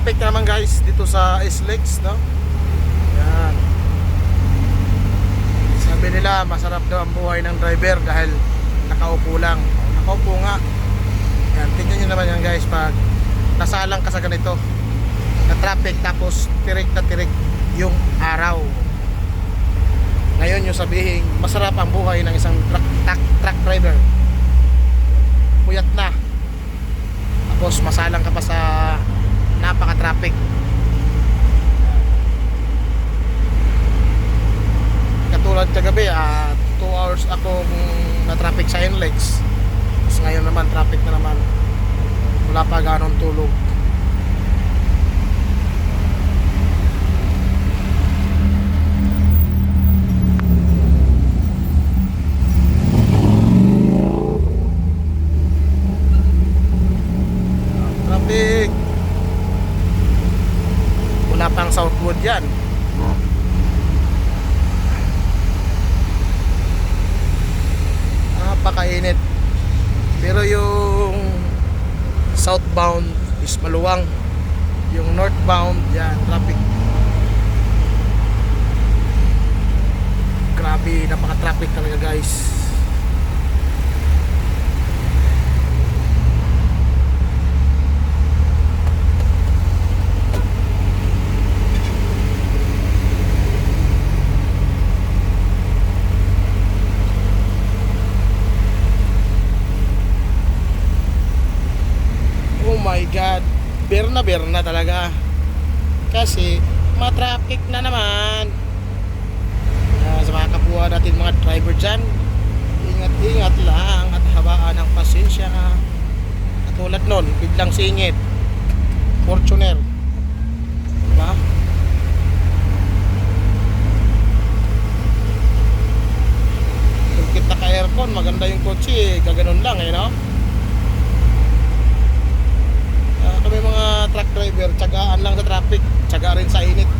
traffic naman guys dito sa SLEX, no? Yan. Sabi nila masarap daw ang buhay ng driver dahil nakaupo lang. Nakaupo nga. Yan, tingnan nyo naman yan guys, pag nasalang ka sa ganito na traffic tapos tirik na tirik yung araw. Ngayon yung sabihin masarap ang buhay ng isang truck driver. Puyat na tapos masalang ka pa sa napaka-traffic. Katulad kagabi 2 hours akong na-traffic sa NLEX. Tapos ngayon naman traffic na naman. Wala pa ganong tulog. Traffic. Wala pang Southwood yan. Napakainit. Pero yung southbound is maluwang. Yung northbound yan traffic. Grabe, napaka-traffic talaga guys. Oh my God, berna talaga. Kasi ma-traffic na naman. Sa mga kapwa natin mga driver dyan, ingat-ingat lang at habaan ng pasensya. Katulad nun, biglang singit Fortuner, diba? Kung naka-aircon, maganda yung kotse, gaganon lang no? Kami mga truck driver, tiyagaan lang sa traffic, tiyaga rin sa init.